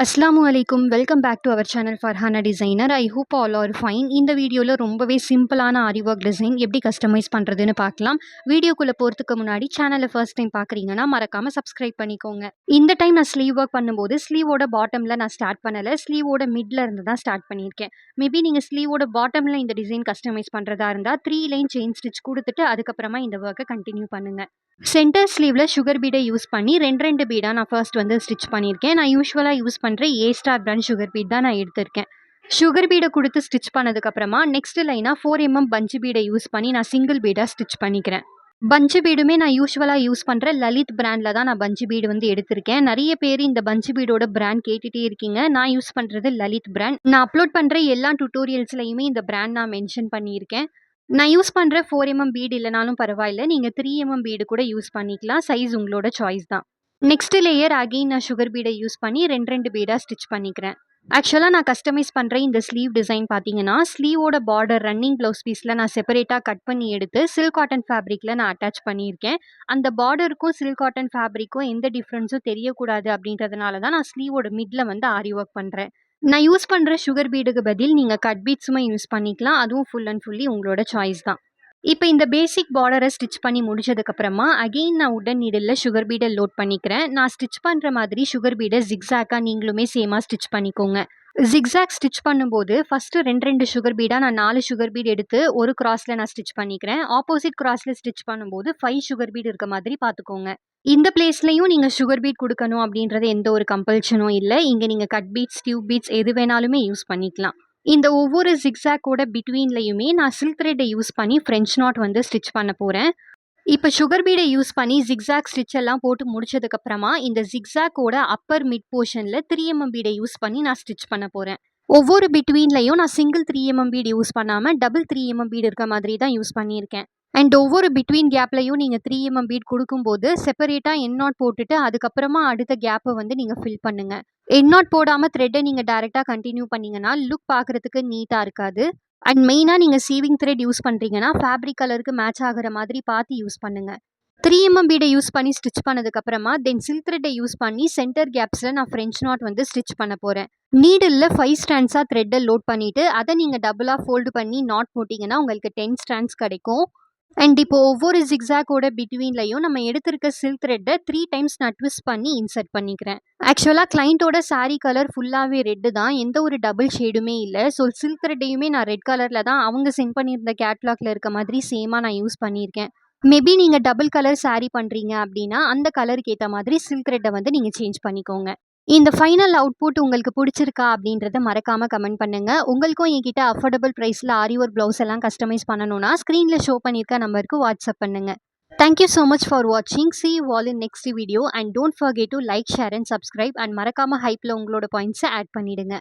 அஸ்ஸலாமு welcome back to our channel Farhana designer. I hope all are fine. இந்த வீடியோவில் ரொம்பவே சிம்பிளான ஆரி ஒர்க் டிசைன் எப்படி கஸ்டமைஸ் பண்ணுறதுன்னு பார்க்கலாம். வீடியோக்குள்ளே போகிறதுக்கு முன்னாடி சேனலை ஃபர்ஸ்ட் டைம் பார்க்குறீங்கன்னா மறக்காமல் சப்ஸ்கிரைப் பண்ணிக்கோங்க. இந்த டைம் நான் ஸ்லீவ் ஒர்க் பண்ணும்போது ஸ்லீவோட பாட்டமில் நான் ஸ்டார்ட் பண்ணலை, ஸ்லீவோட மிடில் இருந்து தான் ஸ்டார்ட் பண்ணியிருக்கேன். மேபி நீங்கள் ஸ்லீவோட பாட்டமில் இந்த டிசைன் கஸ்டமைஸ் பண்ணுறதா இருந்தால் 3 லைன் செயின் ஸ்டிச் கொடுத்துட்டு அதுக்கப்புறமா இந்த ஒர்க்கை கண்டினியூ பண்ணுங்கள். சென்டர் ஸ்லீவில் சுகர் பீடை யூஸ் பண்ணி ரெண்டு பீடாக நான் ஃபர்ஸ்ட் ஸ்டிச் பண்ணியிருக்கேன். நான் யூஸ்வலாக யூஸ் பண்ணுற ஏ ஸ்டார் பிராண்ட் சுகர் பீட் தான் நான் எடுத்திருக்கேன். சுகர் பீடை கொடுத்து ஸ்டிச் பண்ணதுக்கப்புறமா நெக்ஸ்ட் லைனாக 4mm பஞ்சு பீடை யூஸ் பண்ணி நான் சிங்கிள் பீடாக ஸ்டிச் பண்ணிக்கிறேன். பஞ்சு பீடுமே நான் யூஸ்வலாக யூஸ் பண்ணுற லலித் பிராண்டில் தான் நான் பஞ்சு பீடு எடுத்திருக்கேன். நிறைய பேர் இந்த பஞ்சு பீடோட பிராண்ட் கேட்டுகிட்டே இருக்கீங்க. நான் யூஸ் பண்ணுறது லலித் பிராண்ட். நான் அப்லோட் பண்ணுற எல்லா டுட்டோரியல்ஸ்லையுமே இந்த பிராண்ட் நான் மென்ஷன் பண்ணியிருக்கேன். நான் யூஸ் பண்ணுற 4mm பீடு இல்லைனாலும் பரவாயில்ல, நீங்கள் 3mm பீடு கூட யூஸ் பண்ணிக்கலாம். சைஸ் உங்களோட சாய்ஸ் தான். நெக்ஸ்ட் லேயர் அகெயின் நான் சுகர் பீடை யூஸ் பண்ணி ரெண்டு பீடாக ஸ்டிச் பண்ணிக்கிறேன். ஆக்சுவலாக நான் கஸ்டமைஸ் பண்ணுற இந்த ஸ்லீவ் டிசைன் பார்த்தீங்கன்னா ஸ்லீவோட பார்டர் ரன்னிங் ப்ளவுஸ் பீஸில் நான் செப்பரேட்டாக கட் பண்ணி எடுத்து சில்க் காட்டன் ஃபேப்ரிக்கில் நான் அட்டாச் பண்ணியிருக்கேன். அந்த பார்டருக்கும் சில்க் காட்டன் ஃபேப்ரிக்கும் எந்த டிஃப்ரென்ஸும் தெரியக்கூடாது அப்படின்றதுனால தான் நான் ஸ்லீவோட மிடில் ஆரி ஒர்க் பண்ணுறேன். நான் யூஸ் பண்ணுற சுகர் பீடுக்கு பதில் நீங்கள் கட் பீட்ஸுமே யூஸ் பண்ணிக்கலாம். அதுவும் ஃபுல் அண்ட் ஃபுல்லி உங்களோட சாய்ஸ் தான். இப்போ இந்த பேசிக் பார்டரை ஸ்டிச் பண்ணி முடிச்சதுக்கப்புறமா அகெயின் நான் உடன் நீடில் சுகர் பீடை லோட் பண்ணிக்கிறேன். நான் ஸ்டிச் பண்ணுற மாதிரி சுகர் பீடை ஜிக்ஸாக்காக நீங்களுமே சேமாக ஸ்டிச் பண்ணிக்கோங்க. ஜிக்ஸாக் ஸ்டிச் பண்ணும்போது ஃபஸ்ட்டு ரெண்டு சுகர் பீடாக நான் 4 சுகர் பீட் எடுத்து ஒரு கிராஸில் நான் ஸ்டிச் பண்ணிக்கிறேன். ஆப்போசிட் கிராஸில் ஸ்டிச் பண்ணும்போது 5 சுகர் பீட் இருக்க மாதிரி பார்த்துக்கோங்க. இந்த பிளேஸ்லையும் நீங்கள் சுகர் பீட் கொடுக்கணும் அப்படின்றது எந்த ஒரு கம்பல்ஷனும் இல்லை. இங்கே நீங்கள் கட் பீட்ஸ், டியூப் பீட்ஸ் எது வேணாலுமே யூஸ் பண்ணிக்கலாம். இந்த ஒவ்வொரு ஜிக்ஸாக்கோட பிட்வீன்லையுமே நான் சில்க் த்ரெட்டை யூஸ் பண்ணி ஃப்ரெஞ்ச் நாட் ஸ்டிச் பண்ண போகிறேன். இப்போ சுகர் பீடை யூஸ் பண்ணி ஜிக்ஸாக் ஸ்டிச் எல்லாம் போட்டு முடிச்சதுக்கப்புறமா இந்த ஜிக்ஸாக்கோட அப்பர் மிட் போர்ஷனில் 3mm பீடை யூஸ் பண்ணி நான் ஸ்டிச் பண்ண போகிறேன். ஒவ்வொரு பிட்வீன்லையும் நான் சிங்கிள் 3mm பீடு யூஸ் பண்ணாமல் டபுள் 3mm பீடு இருக்க மாதிரி தான் யூஸ் பண்ணியிருக்கேன். அண்ட் ஒவ்வொரு பிட்வீன் கேப்லையும் நீங்கள் 3mm பீட் கொடுக்கும்போது செப்பரேட்டாக என் நாட் போட்டுட்டு அதுக்கப்புறமா அடுத்த கேப்பை நீங்கள் ஃபில் பண்ணுங்கள். என் நாட் போடாமல் த்ரெட்டை நீங்கள் டேரெக்டாக கண்டினியூ பண்ணிங்கன்னா லுக் பார்க்குறதுக்கு நீட்டாக இருக்காது. அண்ட் மெயினாக நீங்கள் சீவிங் த்ரெட் யூஸ் பண்ணுறீங்கன்னா ஃபேப்ரிக் கலருக்கு மேட்ச் ஆகிற மாதிரி பார்த்து யூஸ் பண்ணுங்கள். 3mm பீடை யூஸ் பண்ணி ஸ்டிச் பண்ணதுக்கப்புறமா தென் சில்க் த்ரெட்டை யூஸ் பண்ணி சென்டர் கேப்ஸில் நான் ஃப்ரெஞ்ச் நாட் ஸ்டிச் பண்ண போகிறேன். நீடில் 5 ஸ்டாண்ட்ஸாக த்ரெட்டை லோட் பண்ணிவிட்டு அதை நீங்கள் டபுளாக ஃபோல்டு பண்ணி நாட் போட்டிங்கன்னா உங்களுக்கு 10 ஸ்டாண்ட்ஸ் கிடைக்கும். அண்ட் இப்போ ஒவ்வொரு ஜிக்ஸாக்கோட பிட்வீன்லையும் நம்ம எடுத்திருக்க சில்க் த்ரெட்டை 3 டைம்ஸ் நான் ட்விஸ்ட் பண்ணி இன்சர்ட் பண்ணிக்கிறேன். ஆக்சுவலாக கிளைண்ட்டோட சாரீ கலர் ஃபுல்லாகவே ரெட்டு தான், எந்த ஒரு டபுள் ஷேடுமே இல்லை. ஸோ சில்க் த்ரெட்டையுமே நான் ரெட் கலரில் தான் அவங்க சென்ட் பண்ணியிருந்த கேட்லாகில் இருக்க மாதிரி சேமாக நான் யூஸ் பண்ணியிருக்கேன். மேபி நீங்கள் டபுள் கலர் சாரீ பண்ணுறீங்க அப்படின்னா அந்த கலருக்கு ஏற்ற மாதிரி சில்க் த்ரெட்டை நீங்கள் சேஞ்ச் பண்ணிக்கோங்க. இந்த ஃபைனல் அவுட்புட் உங்களுக்கு பிடிச்சிருக்கா அப்படின்றத மறக்காமல் கமெண்ட் பண்ணுங்கள். உங்களுக்கும் என்கிட்ட அஃபோர்டபுள் ப்ரைஸில் ஆரி ஒர்க் ப்ளவுஸ் எல்லாம் கஸ்டமைஸ் பண்ணணும்னா ஸ்க்ரீனில் ஷோ பண்ணியிருக்க நம்பருக்கு வாட்ஸ்அப் பண்ணுங்கள். தேங்க்யூ ஸோ மச் ஃபார் வாட்சிங். See you all in next video and don't forget to like, share and subscribe and மறக்காமல் ஹைப்பில் உங்களோட பாயிண்ட்ஸை ஆட் பண்ணிவிடுங்க.